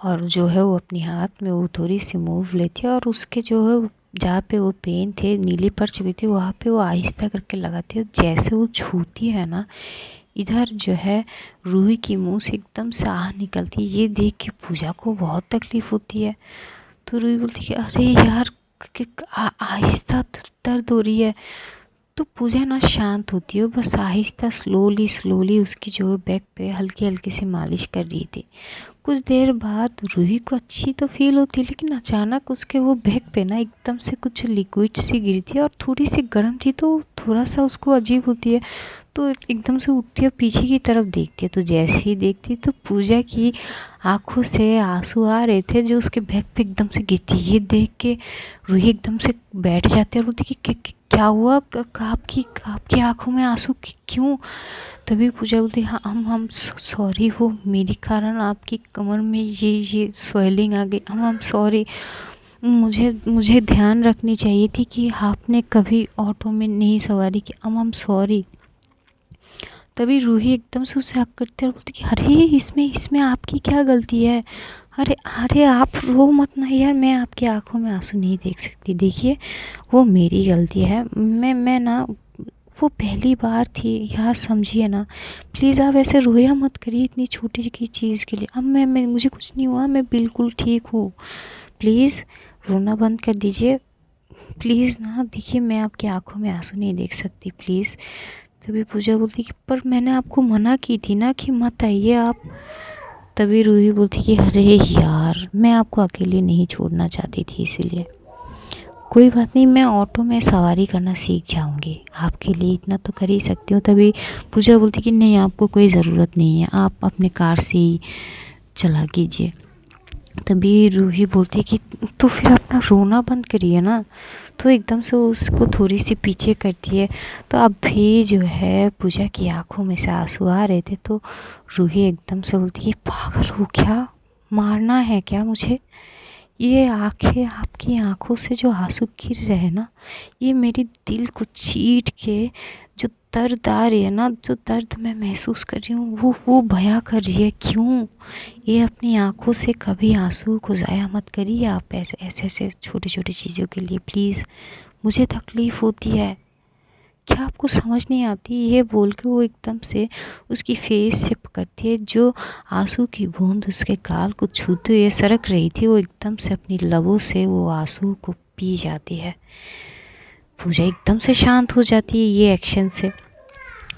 और जो है वो अपने हाथ में वो थोड़ी सी मूव लेती है और उसके जो है जहाँ पे वो पेन थे नीली पड़ चुकी थी वहाँ पे वो आहिस्ता करके लगाती है। जैसे वो छूती है ना, इधर जो है रूही की मुंह से एकदम से आह निकलती है। ये देख के पूजा को बहुत तकलीफ होती है। तो रूही बोलती है अरे यार आहिस्ता दर्द हो रही है। तो पूजा ना शांत होती है, बस आहिस्ता स्लोली स्लोली उसकी जो बैक पे हल्की हल्की सी मालिश कर रही थी। कुछ देर बाद रूही को अच्छी तो फील होती है, लेकिन अचानक उसके वो बैक पे ना एकदम से कुछ लिक्विड सी गिरती है और थोड़ी सी गर्म थी, तो थोड़ा सा उसको अजीब होती है। तो एकदम से उठती है, पीछे की तरफ देखती है। तो जैसे ही देखती तो पूजा की आंखों से आंसू आ रहे थे जो उसके बैक पे एकदम से गिरती। ये देख के रूही एकदम से बैठ जाती है और बोलती कि क्या हुआ, आपकी आंखों में आंसू क्यों? तभी पूजा बोलती हाँ हम सॉरी, वो मेरे कारण आपकी कमर में ये स्वेलिंग आ गई, हम सॉरी, मुझे ध्यान रखनी चाहिए थी कि आपने कभी ऑटो में नहीं सवारी की, हम सॉरी। तभी रूही एकदम से उसे हक करती है और बोलती कि अरे इसमें इसमें आपकी क्या गलती है। अरे अरे आप रो मत ना यार, मैं आपकी आंखों में आंसू नहीं देख सकती। देखिए वो मेरी गलती है, मैं ना वो पहली बार थी यार, समझिए ना। प्लीज़ आप ऐसे रोया मत करिए इतनी छोटी की चीज़ के लिए। अब मैं मुझे कुछ नहीं हुआ, मैं बिल्कुल ठीक हूँ। प्लीज़ रोना बंद कर दीजिए प्लीज़ ना। देखिए मैं आपकी आंखों में आंसू नहीं देख सकती प्लीज़। तभी पूजा बोलती कि पर मैंने आपको मना की थी ना कि मत आइए आप। तभी रूही बोलती कि अरे यार मैं आपको अकेले नहीं छोड़ना चाहती थी, इसीलिए कोई बात नहीं, मैं ऑटो में सवारी करना सीख जाऊंगी, आपके लिए इतना तो कर ही सकती हूँ। तभी पूजा बोलती कि नहीं आपको कोई ज़रूरत नहीं है, आप अपने कार से ही चला कीजिए। तभी रूही बोलती कि तो फिर अपना रोना बंद करिए ना। तो एकदम से उसको थोड़ी सी पीछे करती है। तो अब भी जो है पूजा की आंखों में से आंसू आ रहे थे। तो रूही एकदम से बोलती कि पागल हो क्या, मारना है क्या मुझे। ये आंखें आपकी आंखों से जो आंसू गिर रहे हैं ना, ये मेरे दिल को चीर के जो दर्द आ रही है ना, जो दर्द मैं महसूस कर रही हूँ वो बयां कर रही है। क्यों ये अपनी आंखों से कभी आंसू को ज़ाया मत करिए आप ऐसे ऐसे ऐसे छोटी छोटी चीज़ों के लिए प्लीज़। मुझे तकलीफ़ होती है, क्या आपको समझ नहीं आती। ये बोल के वो एकदम से उसकी फेस से पकड़ती है, जो आंसू की बूंद उसके गाल को छूते हुए सरक रही थी, वो एकदम से अपनी लबों से वो आंसू को पी जाती है। पूजा एकदम से शांत हो जाती है ये एक्शन से।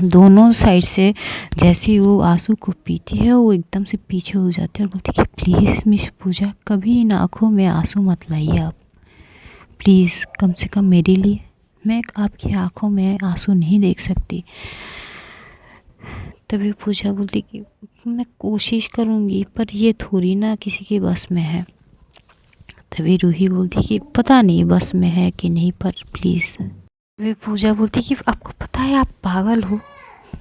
दोनों साइड से जैसे ही वो आंसू को पीती है, वो एकदम से पीछे हो जाती है और बोलती है कि प्लीज़ मिस पूजा कभी इन आँखों में आंसू मत लाइए आप, प्लीज़ कम से कम मेरे लिए। मैं आपकी आंखों में आंसू नहीं देख सकती। तभी पूजा बोलती कि मैं कोशिश करूँगी पर ये थोड़ी ना किसी के बस में है। तभी रूही बोलती कि पता नहीं बस में है कि नहीं, पर प्लीज़। तभी पूजा बोलती कि आपको पता है आप पागल हो।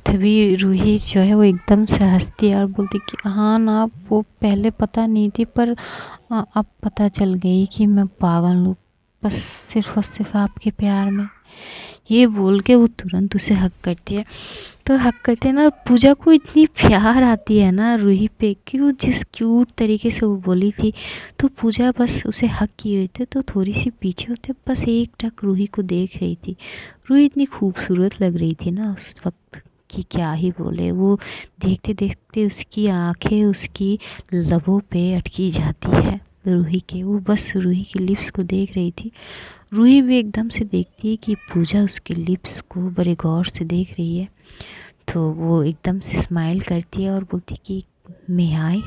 तभी रूही जो है वो एकदम से हंसती है और बोलती कि हाँ ना, वो पहले पता नहीं थी पर अब पता चल गई कि मैं पागल हूँ, बस सिर्फ और सिर्फ आपके प्यार में। ये बोल के वो तुरंत उसे हक करती है। तो हक करते हैं ना, पूजा को इतनी प्यार आती है ना रूही पे कि वो जिस क्यूट तरीके से वो बोली थी। तो पूजा बस उसे हक किए हुए थे तो थोड़ी सी पीछे होते बस एक टक रूही को देख रही थी। रूही इतनी खूबसूरत लग रही थी ना उस वक्त कि क्या ही बोले। वो देखते देखते उसकी आंखें उसकी लबों पे अटकी जाती है रूही के। वो बस रूही की लिप्स को देख रही थी। रूही भी एकदम से देखती है कि पूजा उसके लिप्स को बड़े गौर से देख रही है। तो वो एकदम से स्माइल करती है और बोलती कि मैं आई।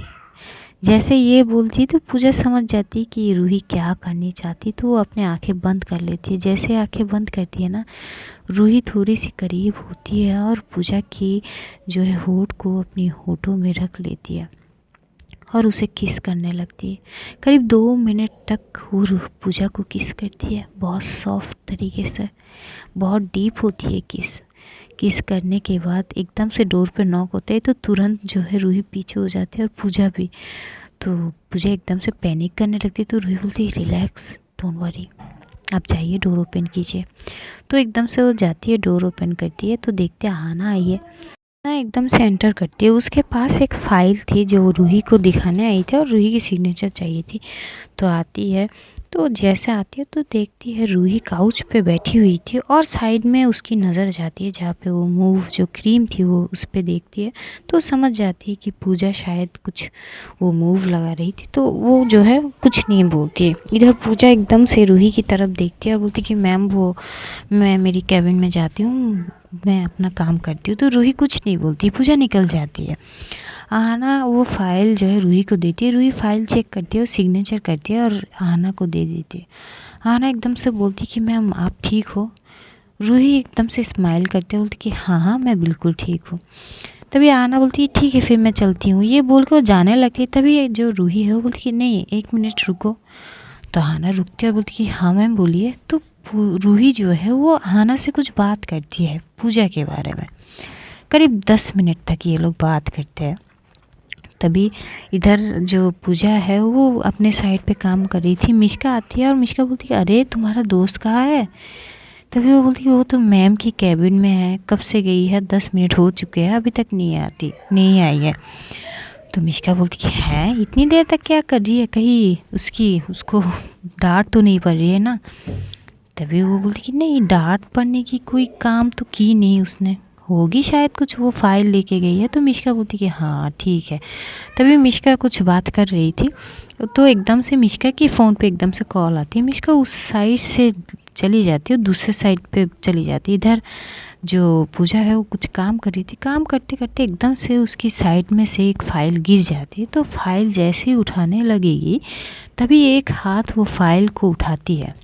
जैसे ये बोलती तो पूजा समझ जाती कि रूही क्या करनी चाहती, तो वो अपने आंखें बंद कर लेती है। जैसे आंखें बंद करती है ना, रूही थोड़ी सी करीब होती है और पूजा की जो है होठ को अपनी होठों में रख लेती है और उसे किस करने लगती है। करीब 2 मिनट तक वो पूजा को किस करती है, बहुत सॉफ्ट तरीके से, बहुत डीप होती है किस। किस करने के बाद एकदम से डोर पे नॉक होता है तो तुरंत जो है रूही पीछे हो जाती है और पूजा भी। तो पूजा एकदम से पैनिक करने लगती है तो रूही बोलती है रिलैक्स, डोंट वरी, आप जाइए डोर ओपन कीजिए। तो एकदम से वो जाती है, डोर ओपन करती है तो देखते हैं आना आई है ना, एकदम से एंटर करती है। उसके पास एक फ़ाइल थी जो रूही को दिखाने आई थी और रूही की सिग्नेचर चाहिए थी। तो आती है, तो जैसे आती है तो देखती है रूही काउच पे बैठी हुई थी और साइड में उसकी नज़र जाती है जहाँ पे वो मूव जो क्रीम थी वो उस पे देखती है। तो समझ जाती है कि पूजा शायद कुछ वो मूव लगा रही थी, तो वो जो है कुछ नहीं बोलती है। इधर पूजा एकदम से रूही की तरफ देखती है और बोलती कि मैम वो मैं मेरी कैबिन में जाती हूँ, मैं अपना काम करती हूँ। तो रूही कुछ नहीं बोलती, पूजा निकल जाती है। आहना वो फ़ाइल जो है रूही को देती है। रूही फ़ाइल चेक करती है और सिग्नेचर करती है और आहना को दे देती है। आहना एकदम से बोलती कि मैम आप ठीक हो। रूही एकदम से स्माइल करते बोलती कि हाँ हाँ मैं बिल्कुल ठीक हूँ। तभी आहना बोलती है ठीक है फिर मैं चलती हूँ। ये बोल के वो जाने लगती। तभी जो रूही है वो बोलती कि नहीं 1 मिनट रुको। तो आहना रुकती है और बोलती कि हाँ मैम बोलिए। तो रूही जो है वो आहना से कुछ बात करती है पूजा के बारे में। करीब 10 मिनट तक ये लोग बात करते हैं। तभी इधर जो पूजा है वो अपने साइड पे काम कर रही थी। मिश्का आती है और मिश्का बोलती है अरे तुम्हारा दोस्त कहाँ है। तभी वो बोलती कि वो तो मैम की कैबिन में है, कब से गई है, 10 मिनट हो चुके हैं, अभी तक नहीं आई है। तो मिष्का बोलती कि है इतनी देर तक क्या कर रही है, कहीं उसको डांट तो नहीं पड़ रही है ना। तभी वो बोलती कि नहीं, डांट पड़ने की कोई काम तो की नहीं उसने, होगी शायद कुछ, वो फाइल लेके गई है। तो मिष्का बोलती कि हाँ ठीक है। तभी मिष्का कुछ बात कर रही थी, तो एकदम से मिष्का की फ़ोन पे एकदम से कॉल आती है। मिष्का उस साइड से चली जाती है, दूसरे साइड पे चली जाती है। इधर जो पूजा है वो कुछ काम कर रही थी, काम करते करते एकदम से उसकी साइड में से एक फ़ाइल गिर जाती है। तो फाइल जैसे ही उठाने लगेगी, तभी एक हाथ वो फाइल को उठाती है।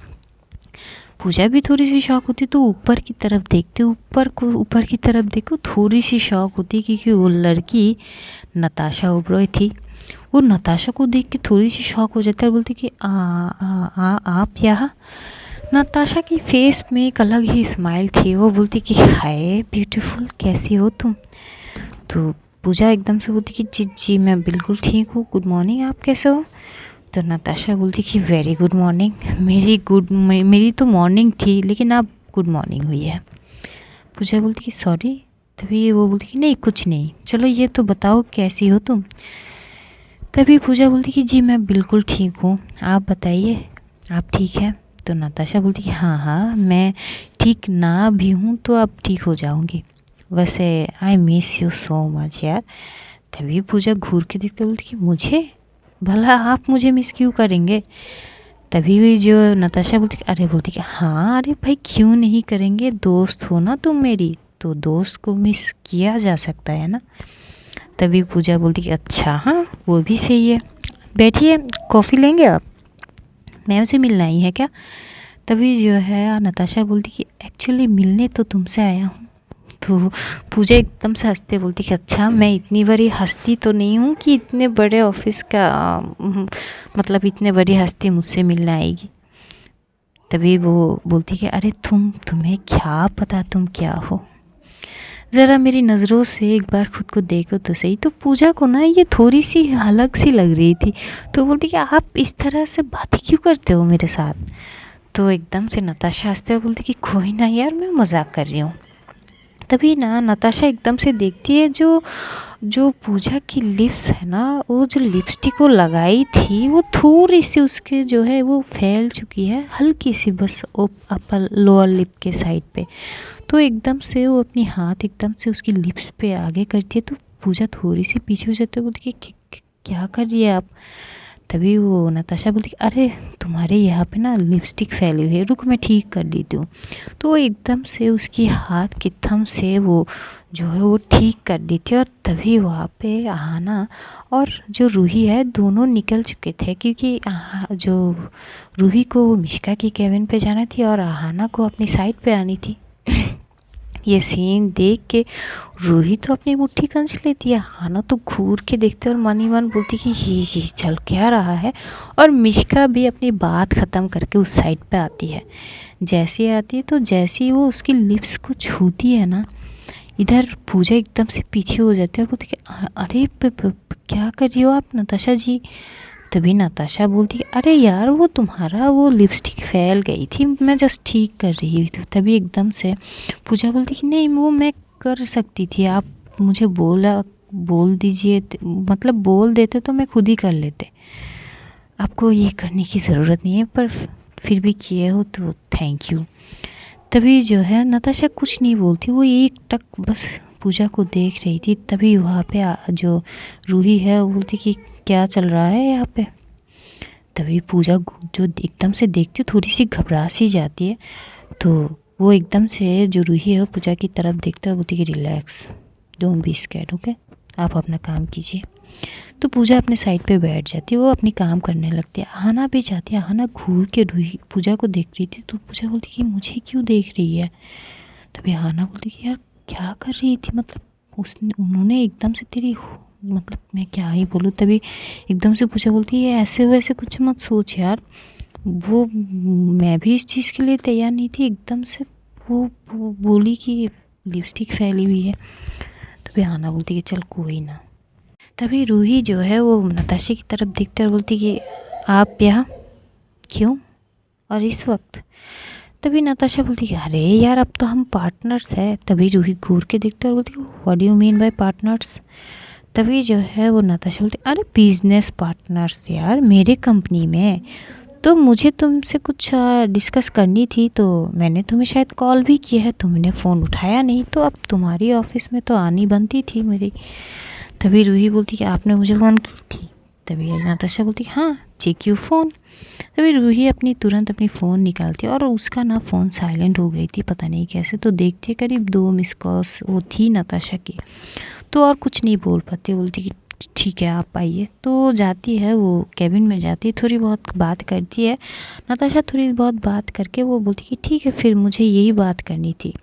पूजा भी थोड़ी सी शॉक होती, तो ऊपर की तरफ देखते, ऊपर की तरफ देखो, थोड़ी सी शॉक होती क्योंकि वो लड़की नताशा ओबरॉय थी। वो नताशा को देख के थोड़ी सी शॉक हो जाती है और बोलती कि आप यहाँ। नताशा की फेस में एक अलग ही स्माइल थी। वो बोलती कि हाय ब्यूटीफुल, कैसी हो तुम। तो पूजा एकदम से बोलती कि जी जी मैं बिल्कुल ठीक हूँ, गुड मॉर्निंग, आप कैसे हो। तो नताशा बोलती कि वेरी गुड मॉर्निंग। मेरी तो मॉर्निंग थी, लेकिन अब गुड मॉर्निंग हुई है। पूजा बोलती कि सॉरी। तभी वो बोलती कि नहीं कुछ नहीं, चलो ये तो बताओ कैसी हो तुम। तभी पूजा बोलती कि जी मैं बिल्कुल ठीक हूँ, आप बताइए आप ठीक है। तो नताशा बोलती कि हाँ हाँ मैं ठीक ना भी हूँ तो अब ठीक हो जाऊँगी, वैसे I miss you so much यार। तभी पूजा घूर के देखते बोलती कि मुझे, भला आप मुझे मिस क्यों करेंगे। तभी भी जो नताशा बोलती अरे, बोलती कि हाँ अरे भाई क्यों नहीं करेंगे, दोस्त हो ना तुम मेरी, तो दोस्त को मिस किया जा सकता है ना। तभी पूजा बोलती कि अच्छा हाँ वो भी सही है, बैठिए कॉफ़ी लेंगे आप, मैम से मिलना ही है क्या। तभी जो है नताशा बोलती कि एक्चुअली मिलने तो तुमसे आया हूँ। तो पूजा एकदम से हंसते बोलती कि अच्छा मैं इतनी बड़ी हस्ती तो नहीं हूँ कि इतने बड़े ऑफिस का मतलब इतने बड़ी हस्ती मुझसे मिलने आएगी। तभी वो बोलती कि अरे तुम्हें क्या पता तुम क्या हो, ज़रा मेरी नज़रों से एक बार खुद को देखो तो सही। तो पूजा को ना ये थोड़ी सी अलग सी लग रही थी, तो बोलती कि आप इस तरह से बातें क्यों करते हो मेरे साथ। तो एकदम से नताशा हंसते हुए बोलती कि कोई ना यार, मैं मजाक कर रही हूँ। तभी ना नताशा एकदम से देखती है जो जो पूजा की लिप्स है ना, वो जो लिपस्टिक वो लगाई थी वो थोड़ी सी उसके जो है वो फैल चुकी है, हल्की सी बस अपर लोअर लिप के साइड पे। तो एकदम से वो अपनी हाथ एकदम से उसकी लिप्स पे आगे करती है। तो पूजा थोड़ी सी पीछे हो जाती है, बोलती कि क्या कर रही है आप। तभी वो नताशा बोलती अरे तुम्हारे यहाँ पे ना लिपस्टिक फैली हुई है, रुक मैं ठीक कर देती हूँ। तो एकदम से उसकी हाथ की थंब से वो जो है वो ठीक कर दी थी। और तभी वहाँ पे आहाना और जो रूही है दोनों निकल चुके थे, क्योंकि जो रूही को मिष्का की केबिन पे जाना थी और आहाना को अपनी साइड पे आनी थी। ये सीन देख के रूही तो अपनी मुट्ठी कंच लेती है, हाना तो घूर के देखते और मन ही मन बोलती कि ये चल क्या रहा है। और मिष्का भी अपनी बात ख़त्म करके उस साइड पे आती है। जैसे आती है तो जैसे ही वो उसकी लिप्स को छूती है ना, इधर पूजा एकदम से पीछे हो जाती है और बोलती कि अरे क्या कर रही हो आप नताशा जी। तभी नताशा बोलती कि अरे यार वो तुम्हारा वो लिपस्टिक फैल गई थी, मैं जस्ट ठीक कर रही थी। तभी एकदम से पूजा बोलती कि नहीं वो मैं कर सकती थी, आप मुझे बोल दीजिए, मतलब बोल देते तो मैं खुद ही कर लेते, आपको ये करने की ज़रूरत नहीं है, पर फिर भी किए हो तो थैंक यू। तभी जो है नताशा कुछ नहीं बोलती, वो एक टक बस पूजा को देख रही थी। तभी वहाँ पे जो रूही है वो बोलती कि क्या चल रहा है यहाँ पे। तभी पूजा जो एकदम से देखती थोड़ी सी घबरा सी जाती है। तो वो एकदम से जो रूही है वो पूजा की तरफ देखता है, बोलती कि relax, don't be scared, okay, आप अपना काम कीजिए। तो पूजा अपने साइड पे बैठ जाती है, वो अपनी काम करने लगती है। आहाना भी जाती है, आहाना घूर के रूही पूजा को देख रही थी। तो पूजा बोलती कि मुझे क्यों देख रही है। तभी आहाना बोलती कि यार क्या कर रही थी, मतलब उन्होंने एकदम से तेरी, मतलब मैं क्या ही बोलूँ। तभी एकदम से पूजा बोलती है ऐसे वैसे कुछ मत सोच यार, वो मैं भी इस चीज़ के लिए तैयार नहीं थी। एकदम से वो बोली कि लिपस्टिक फैली हुई है। तभी आहाना बोलती कि चल कोई ना। तभी रूही जो है वो नताशा की तरफ देखते और बोलती कि आप यहाँ क्यों और इस वक्त। तभी नताशा बोलती कि अरे यार अब तो हम पार्टनर्स हैं। तभी रूही घूर के देखता है और बोलती what do you mean by partners. तभी जो है वो नताशा बोलती अरे बिजनेस पार्टनर्स यार मेरे कंपनी में। तो मुझे तुमसे कुछ डिस्कस करनी थी, तो मैंने तुम्हें शायद कॉल भी किया है, तुमने फ़ोन उठाया नहीं, तो अब तुम्हारी ऑफिस में तो आनी बनती थी मेरी। तभी रूही बोलती कि आपने मुझे फ़ोन की थी। तभी नताशा बोलती हाँ चेक यू फ़ोन। तभी रूही तुरंत अपनी फ़ोन निकालती है और उसका ना फ़ोन साइलेंट हो गई थी, पता नहीं कैसे। तो देखती है करीब 2 मिस कॉल्स वो थी नताशा की। तो और कुछ नहीं बोल पाती, बोलती कि ठीक है आप आइए। तो जाती है वो कैबिन में, जाती है थोड़ी बहुत बात करती है नताशा। थोड़ी बहुत बात करके वो बोलती कि ठीक है फिर मुझे यही बात करनी थी।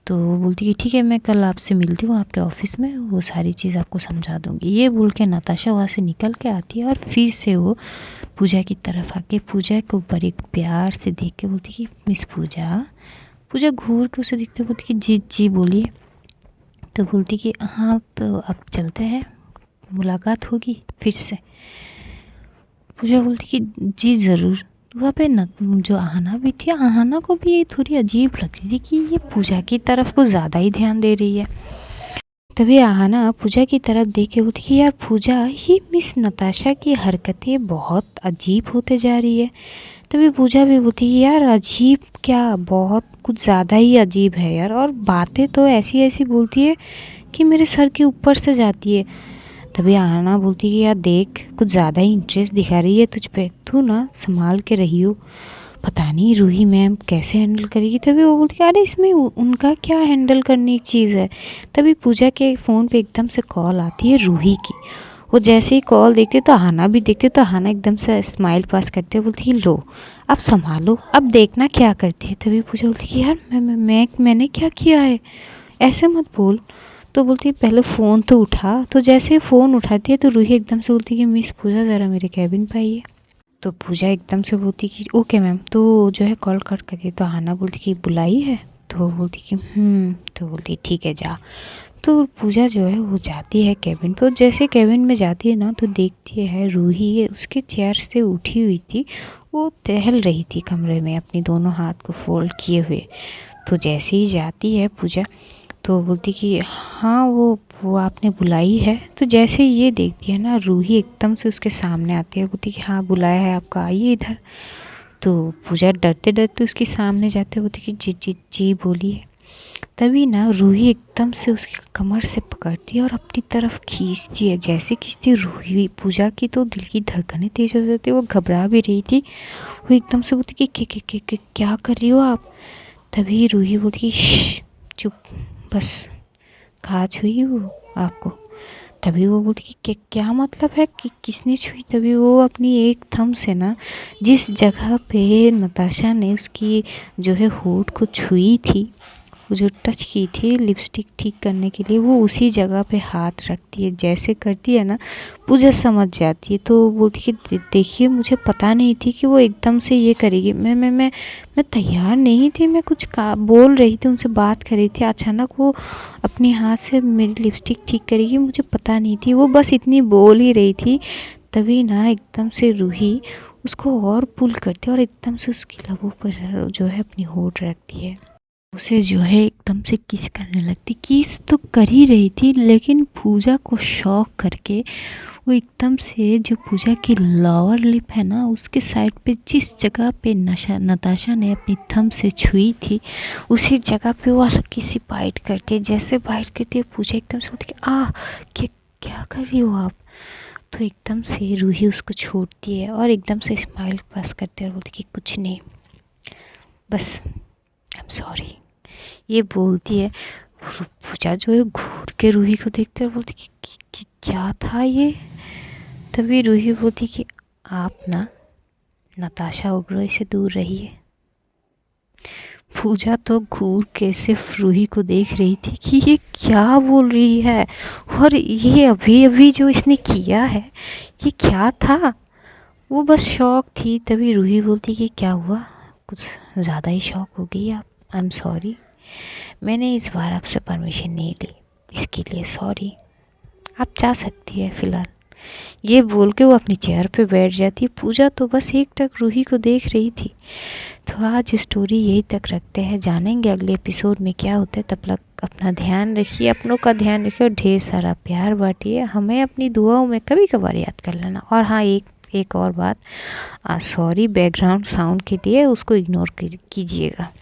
तो वो बोलती कि ठीक है मैं कल आपसे मिलती हूँ आपके ऑफिस में, वो सारी चीज़ आपको समझा दूँगी। ये बोल के नताशा वहाँ से निकल के आती है और फिर से वो पूजा की तरफ आके पूजा को बड़े प्यार से देख के बोलती कि मिस पूजा। पूजा घूर के उसे देखते बोलती कि जी जी बोलिए। तो बोलती कि हाँ तो अब चलते हैं, मुलाकात होगी फिर से। पूजा बोलती कि जी ज़रूर। वहाँ पे न जो आहना भी थी, आहना को भी ये थोड़ी अजीब लग रही थी कि ये पूजा की तरफ को ज़्यादा ही ध्यान दे रही है। तभी आहना पूजा की तरफ देख के बोलती कि यार पूजा, ये मिस नताशा की हरकतें बहुत अजीब होते जा रही है। तभी पूजा भी बोलती है यार अजीब क्या, बहुत कुछ ज़्यादा ही अजीब है यार, और बातें तो ऐसी ऐसी बोलती है कि मेरे सर के ऊपर से जाती है। तभी आहना बोलती है कि यार देख कुछ ज़्यादा ही इंटरेस्ट दिखा रही है तुझ पे, तू ना संभाल के रहियो, पता नहीं रूही मैम कैसे हैंडल करेगी। तभी वो बोलती है अरे इसमें उनका क्या हैंडल करने की चीज़ है। तभी पूजा के फ़ोन पे एकदम से कॉल आती है रूही की। वो जैसे ही कॉल देखते तो आहना भी देखते, तो आहना एकदम से स्माइल पास करते बोलती है लो अब संभालो, अब देखना क्या करती है। तभी पूजा बोलती है यार मैंने क्या किया है, ऐसे मत बोल। तो बोलती है पहले फ़ोन तो उठा। तो जैसे फ़ोन उठाती है तो रूही एकदम से बोलती है कि मिस पूजा ज़रा मेरे कैबिन पे आइए। तो पूजा एकदम से बोलती कि ओके मैम। तो जो है कॉल कट करती है। तो आहना बोलती कि बुलाई है। तो बोलती कि तो बोलती ठीक है जा। तो पूजा जो है वो जाती है कैबिन पे। जैसे कैबिन में जाती है ना तो देखती है रूही उसके चेयर से उठी हुई थी, वो टहल रही थी कमरे में अपनी दोनों हाथ को फोल्ड किए हुए। तो जैसे ही जाती है पूजा तो बोलती कि हाँ वो आपने बुलाई है। तो जैसे ये देखती है ना रूही एकदम से उसके सामने आती है, बोलती कि हाँ बुलाया है आपका, आइए इधर। तो पूजा डरते डरते उसके सामने जाते बोलती कि जी जी जी बोलिए। तभी ना रूही एकदम से उसकी कमर से पकड़ती है और अपनी तरफ खींचती है। जैसे खींचती है रूही पूजा की तो दिल की धड़कनें तेज हो जाती है, वो घबरा भी रही थी। वो एकदम से बोलती कि क्या कर रही हो आप। तभी रूही बोलती कि चुप, बस कहाँ छुई वो आपको। तभी वो बोलती कि क्या मतलब है कि किसने छुई। तभी वो अपनी एक थंब से ना जिस जगह पे नताशा ने उसकी जो है होठ को छुई थी, वो जो टच की थी लिपस्टिक ठीक करने के लिए, वो उसी जगह पे हाथ रखती है। जैसे करती है ना पूजा समझ जाती है। तो बोलती कि देखिए मुझे पता नहीं थी कि वो एकदम से ये करेगी। मैं तैयार नहीं थी, मैं कुछ बोल रही थी, उनसे बात कर रही थी, अचानक वो अपने हाथ से मेरी लिपस्टिक ठीक करेगी, मुझे पता नहीं थी। वो बस इतनी बोल ही रही थी। तभी ना एकदम से रूही उसको और पुल करती है और एकदम से उसकी लबों पर जो है अपनी होठ रखती है, उसे जो है एकदम से किस करने लगती। किस तो कर ही रही थी लेकिन पूजा को शॉक करके वो एकदम से जो पूजा की लोअर लिप है ना उसके साइड पे जिस जगह पे नताशा ने अपनी थंब से छुई थी उसी जगह पे वो हल्की सी बाइट करती है। जैसे बाइट करती है पूजा एकदम से बोलती है क्या क्या कर रही हो आप। तो एकदम से रूही उसको छोड़ती है और एकदम से स्माइल पास करती है और बोलती कि कुछ नहीं, बस आई एम सॉरी, ये बोलती है। पूजा जो है घूर के रूही को देखते और बोलती कि क्या था ये। तभी रूही बोलती कि आप ना नताशा ओबरॉय से दूर रहिए। पूजा तो घूर के सिर्फ रूही को देख रही थी कि ये क्या बोल रही है और ये अभी अभी जो इसने किया है ये क्या था। वो बस शौक थी। तभी रूही बोलती कि क्या हुआ, कुछ ज़्यादा ही शौक हो गई आप, आई एम सॉरी, मैंने इस बार आपसे परमिशन नहीं ली, इसके लिए सॉरी, आप जा सकती है फ़िलहाल। ये बोल के वो अपनी चेयर पे बैठ जाती। पूजा तो बस एक टक रूही को देख रही थी। तो आज स्टोरी यही तक रखते हैं, जानेंगे अगले एपिसोड में क्या होता है। तब तक अपना ध्यान रखिए, अपनों का ध्यान रखिए और ढेर सारा प्यार बांटिए। हमें अपनी दुआओं में कभी कभार याद कर लेना। और हाँ, एक और बात, सॉरी बैकग्राउंड साउंड के लिए, उसको इग्नोर कीजिएगा।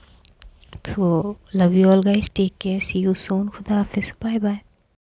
तो love you all guys, take care, see you soon, खुदा हाफिज़, बाय बाय।